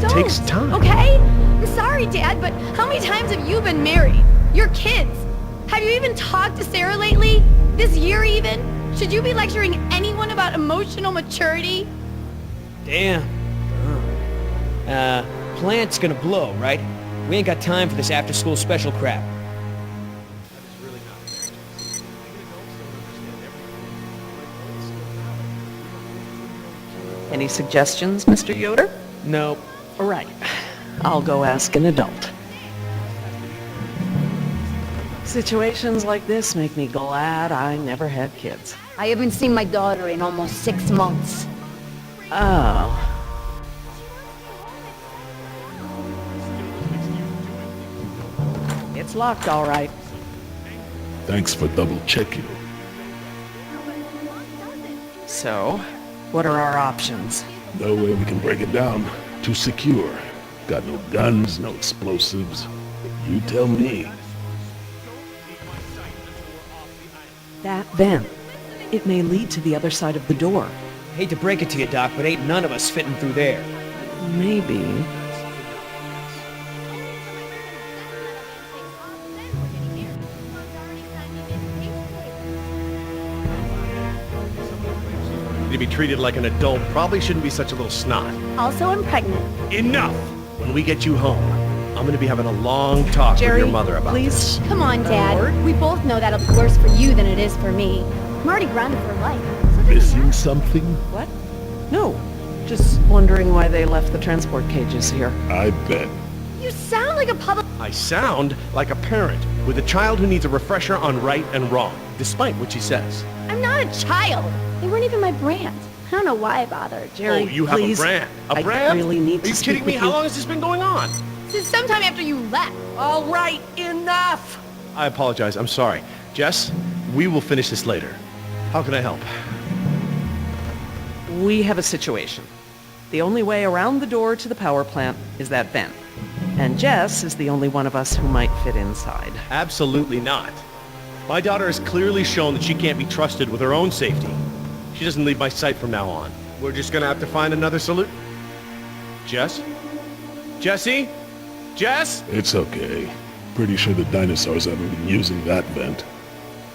takes time. Okay? I'm sorry, Dad, but how many times have you been married? Your kids. Have you even talked to Sarah lately? This year even? Should you be lecturing anyone about emotional maturity? Damn. Plant's gonna blow, right? We ain't got time for this after-school special crap. Any suggestions, Mr. Yoder? Nope. All right. I'll go ask an adult. Situations like this make me glad I never had kids. I haven't seen my daughter in almost 6 months. Oh. It's locked, all right. Thanks for double checking. So, what are our options? No way we can break it down. Too secure. Got no guns, no explosives. You tell me. That vent. It may lead to the other side of the door. Hate to break it to you, Doc, but ain't none of us fitting through there. Maybe. To be treated like an adult probably shouldn't be such a little snot. Also, I'm pregnant. Enough! When we get you home, I'm gonna be having a long talk Jerry, with your mother about please. this. Come on, Dad. We both know that'll be worse for you than it is for me. I'm already grounded for life. Missing something? What? No. Just wondering why they left the transport cages here. I bet. You sound like a public... I sound like a parent with a child who needs a refresher on right and wrong, despite what she says. I'm I'm not a child. They weren't even my brand. I don't know why I bothered. Jerry, Oh, you have please. a brand. A I brand? really need Are to you speak kidding me? with How you. long has this been going on? Since sometime after you left. All right, enough! I apologize. I'm sorry. Jess, we will finish this later. How can I help? We have a situation. The only way around the door to the power plant is that vent. And Jess is the only one of us who might fit inside. Absolutely not. My daughter has clearly shown that she can't be trusted with her own safety. She doesn't leave my sight from now on. We're just gonna have to find another solution. Jess? Jessie? Jess? It's okay. Pretty sure the dinosaurs haven't been using that vent.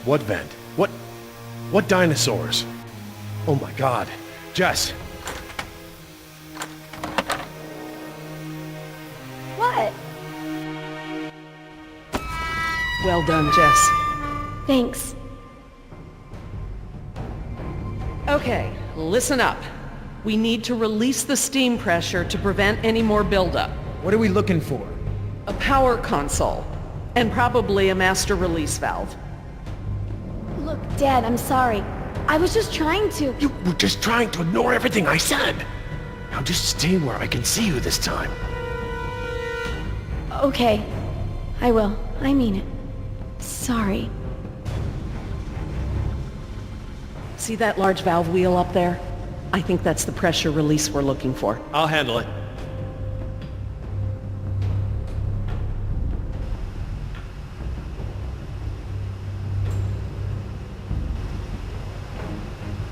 What vent? What dinosaurs? Oh my god. Jess! What? Well done, Jess. Thanks. Okay, listen up. We need to release the steam pressure to prevent any more buildup. What are we looking for? A power console. And probably a master release valve. Look, Dad, I'm sorry. I was just trying to... You were just trying to ignore everything I said. Now just stay where I can see you this time. Okay. I will. I mean it. Sorry. See that large valve wheel up there? I think that's the pressure release we're looking for. I'll handle it.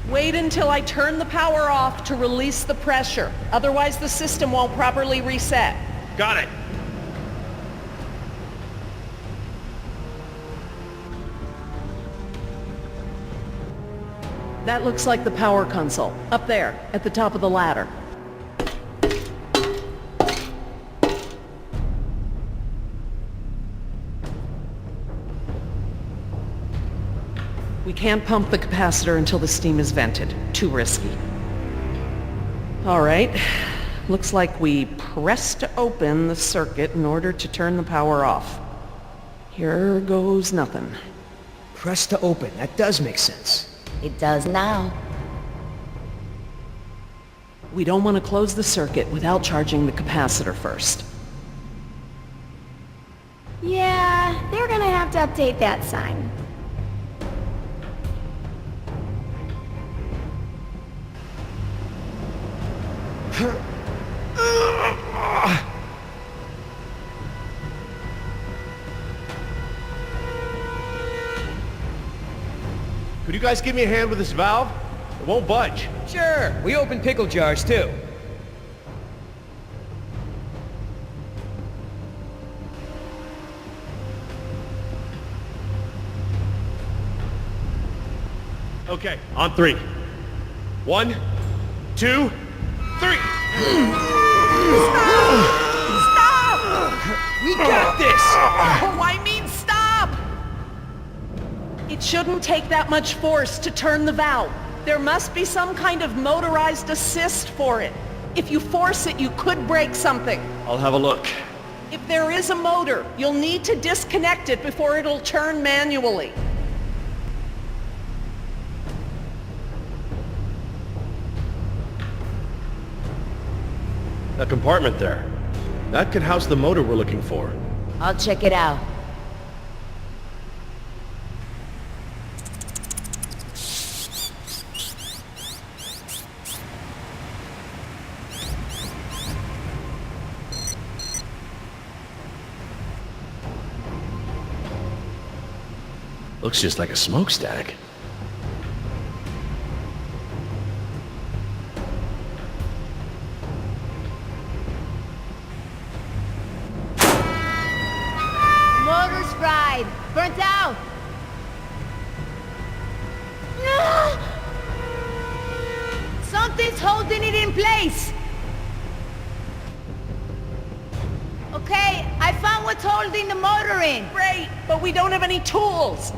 Wait until I turn the power off to release the pressure. Otherwise the system won't properly reset. Got it. That looks like the power console. Up there, at the top of the ladder. We can't pump the capacitor until the steam is vented. Too risky. All right. Looks like we pressed open the circuit in order to turn the power off. Here goes nothing. Press to open. That does make sense. It does now. We don't want to close the circuit without charging the capacitor first. Yeah, they're gonna have to update that sign. Could you guys give me a hand with this valve? It won't budge. Sure, we open pickle jars too. Okay, on three. 1, 2, 3! We got this! Oh, I mean stop! It shouldn't take that much force to turn the valve. There must be some kind of motorized assist for it. If you force it, you could break something. I'll have a look. If there is a motor, you'll need to disconnect it before it'll turn manually. That compartment there. That could house the motor we're looking for. I'll check it out. Looks just like a smokestack. Motor's fried. Burnt out. No! Something's holding it in place. Okay, I found what's holding the motor in. Great, but we don't have any tools.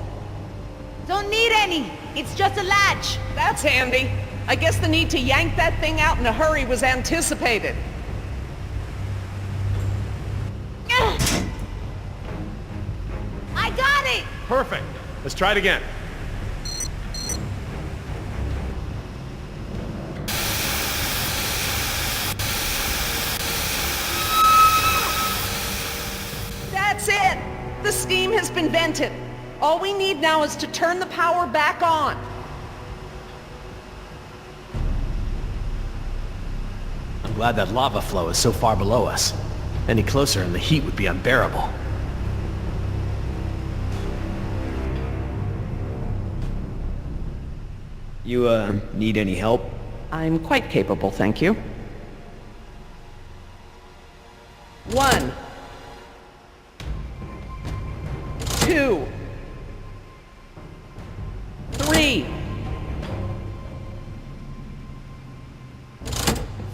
Don't need any. It's just a latch. That's handy. I guess the need to yank that thing out in a hurry was anticipated. I got it! Perfect. Let's try it again. steam has been vented. All we need now is to turn the power back on. I'm glad that lava flow is so far below us. Any closer and the heat would be unbearable. You, need any help? I'm quite capable, thank you. 1, 2, 3,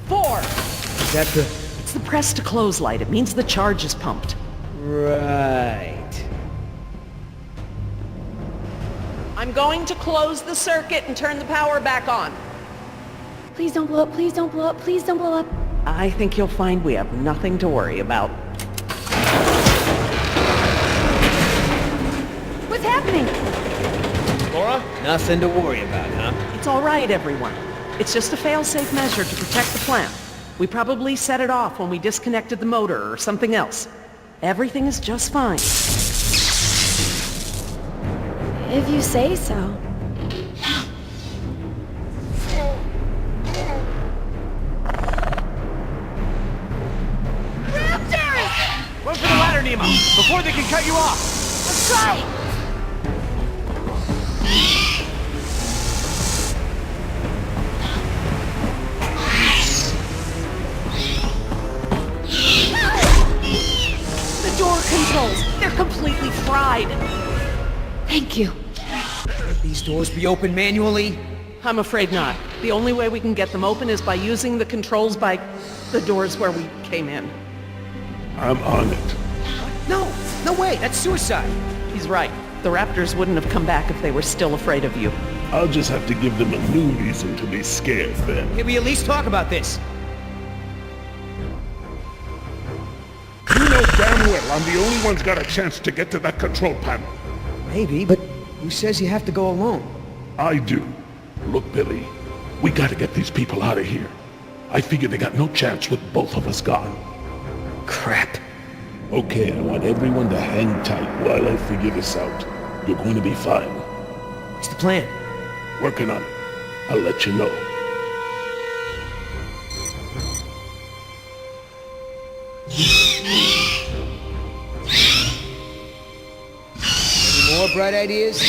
4. Is that the... It's the press to close light. It means the charge is pumped. Right. I'm going to close the circuit and turn the power back on. Please don't blow up, please don't blow up, please don't blow up. I think you'll find we have nothing to worry about. What's happening? Laura? Nothing to worry about, huh? It's all right, everyone. It's just a fail-safe measure to protect the plant. We probably set it off when we disconnected the motor or something else. Everything is just fine. If you say so. Raptors! Run for the ladder, Nemo, before they can cut you off! Let's try! The door controls, they're completely fried. Thank you. Could these doors be open manually? I'm afraid not. The only way we can get them open is by using the controls by the doors where we came in. I'm on it. No! No way! That's suicide! He's right. The Raptors wouldn't have come back if they were still afraid of you. I'll just have to give them a new reason to be scared then. Can we at least talk about this? You know damn well I'm the only one's got a chance to get to that control panel. Maybe, but who says you have to go alone? I do. Look, Billy, we gotta get these people out of here. I figure they got no chance with both of us gone. Crap. Okay, I want everyone to hang tight while I figure this out. You're going to be fine. What's the plan? Working on it. I'll let you know. Any more bright ideas?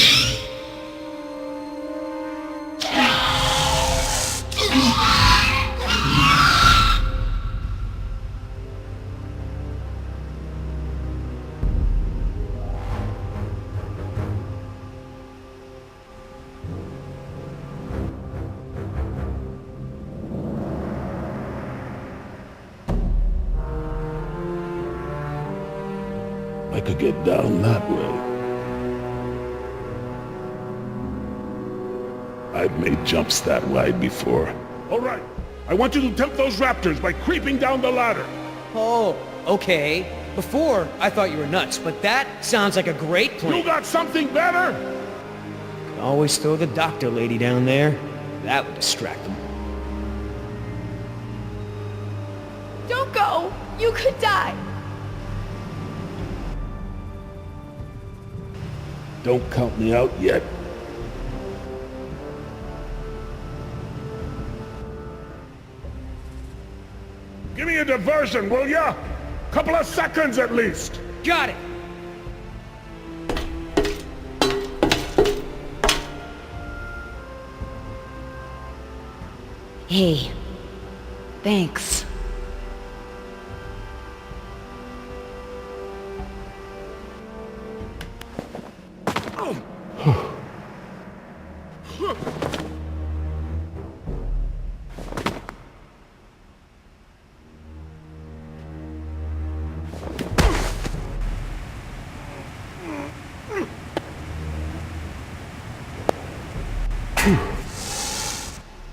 I could get down that way. I've made jumps that wide before. All right, I want you to tempt those raptors by creeping down the ladder. Oh, okay. Before, I thought you were nuts, but that sounds like a great plan. You got something better? Could always throw the doctor lady down there. That would distract them. Don't go! You could die! Don't count me out yet. Give me a diversion, will ya? Couple of seconds at least. Got it! Hey, thanks.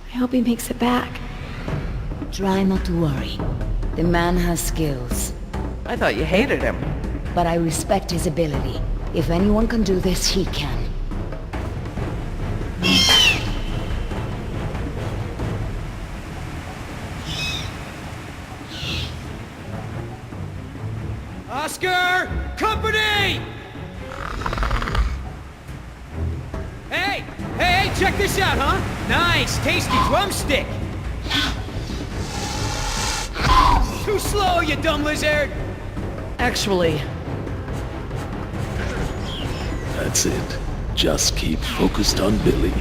I hope he makes it back. Try not to worry. The man has skills. I thought you hated him. But I respect his ability. If anyone can do this, he can. Oscar! Company! this out, huh? Nice, tasty drumstick! Too slow, you dumb lizard! Actually, That's it. Just keep focused on Billy.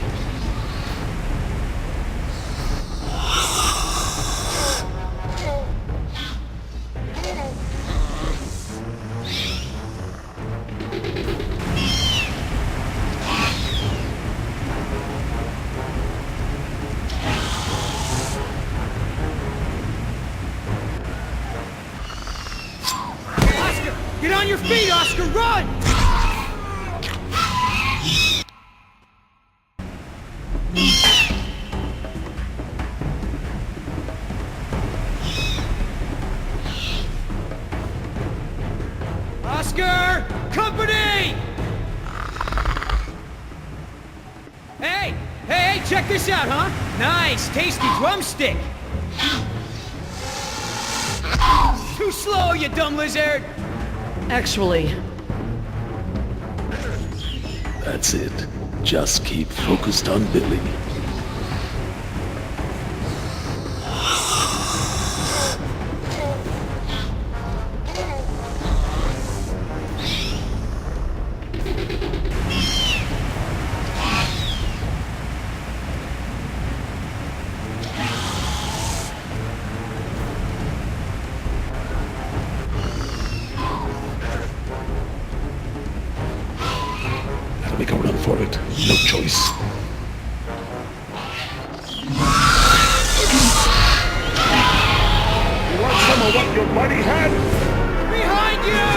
Oscar! Get on your feet, Oscar! Run! Oscar! Company! Hey, check this out, huh? Nice, tasty drumstick! Too slow, you dumb lizard! actually, That's it. Just keep focused on Billy. Gotta make a run for it. No choice. You want some of what your buddy had? Behind you!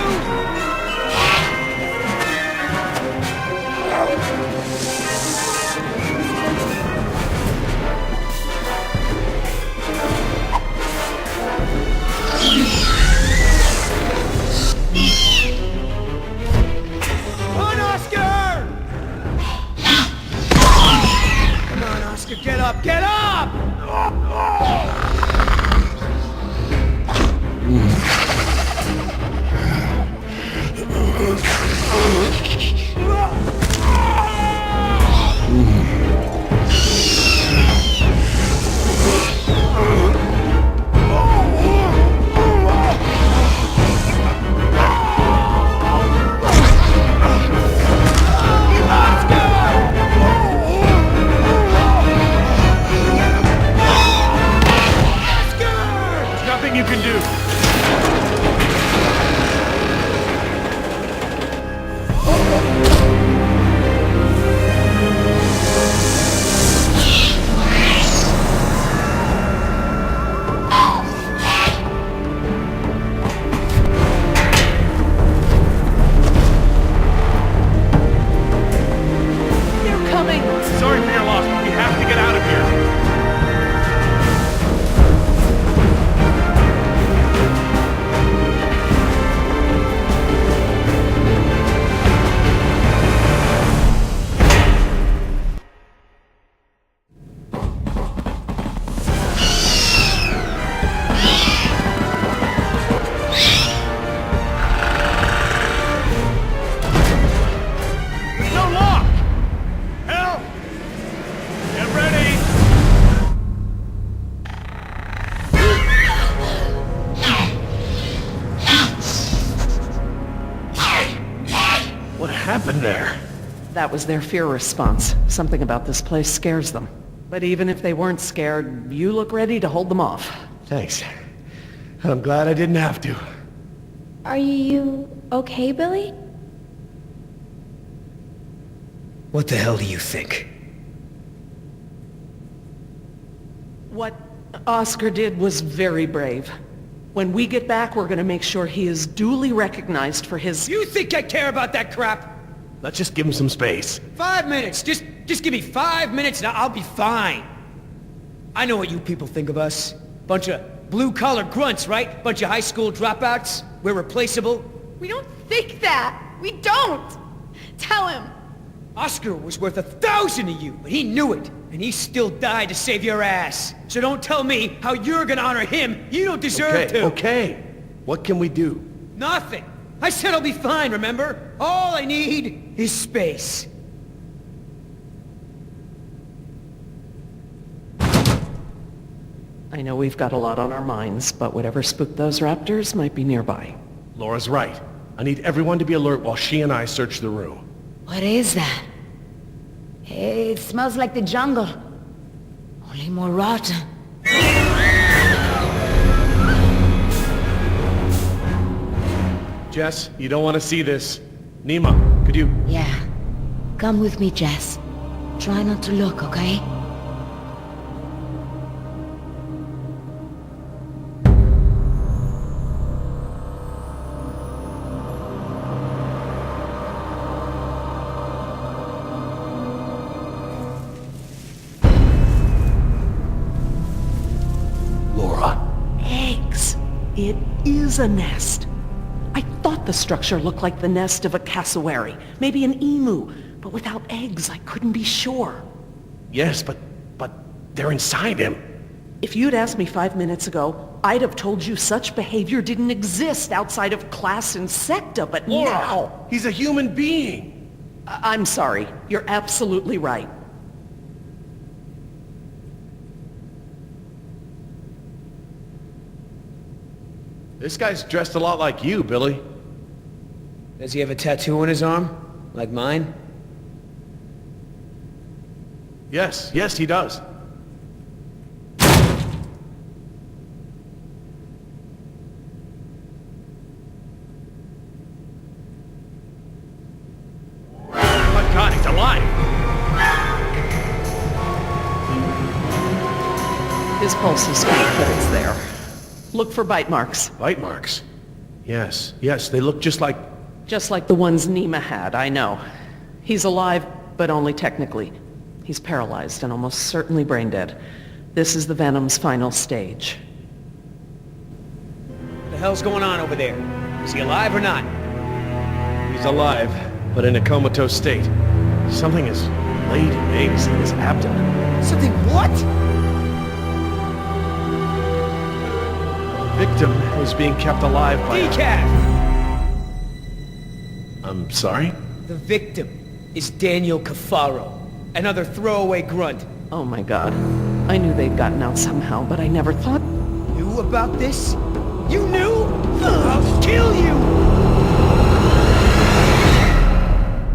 Come on, Oscar! Come on, Oscar, get up, get up! Nothing you can do. they're coming! Sorry for your loss, but we have to get out of here. There's no lock! Help! Get ready! What happened there? That was their fear response. Something about this place scares them. But even if they weren't scared, you look ready to hold them off. Thanks. I'm glad I didn't have to. Are you okay, Billy? What the hell do you think? What Oscar did was very brave. When we get back, we're gonna make sure he is duly recognized for his... You think I care about that crap? Let's just give him some space. 5 minutes. Just give me 5 minutes and I'll be fine. I know what you people think of us. Bunch of blue-collar grunts, right? Bunch of high school dropouts. We're replaceable. We don't think that. We don't. Tell him. Oscar was worth 1,000 of you, but he knew it. And he still died to save your ass. So don't tell me how you're gonna honor him. You don't deserve to. Okay. What can we do? Nothing. I said I'll be fine, remember? All I need is space. I know we've got a lot on our minds, but whatever spooked those raptors might be nearby. Laura's right. I need everyone to be alert while she and I search the room. What is that? It smells like the jungle. Only more rotten. Jess, you don't want to see this. Nima, could you... Yeah. Come with me, Jess. Try not to look, okay? Eggs. It is a nest. I thought the structure looked like the nest of a cassowary, maybe an emu, but without eggs, I couldn't be sure. Yes, but they're inside him. If you'd asked me 5 minutes ago, I'd have told you such behavior didn't exist outside of class and secta, but Laura, now... he's a human being. I'm sorry. You're absolutely right. This guy's dressed a lot like you, Billy. Does he have a tattoo on his arm? Like mine? Yes, he does. Oh my God, he's alive! His pulse is weak, but it's there. Look for bite marks. Bite marks? Yes, they look just like... Just like the ones Nima had, I know. He's alive, but only technically. He's paralyzed and almost certainly brain dead. This is the Venom's final stage. What the hell's going on over there? Is he alive or not? He's alive, but in a comatose state. Something has laid eggs in his abdomen. Something what? The victim is being kept alive by... Decaf! I'm sorry? The victim is Daniel Cafaro, another throwaway grunt. Oh my God. I knew they'd gotten out somehow, but I never thought... Knew about this? You knew? I'll kill you!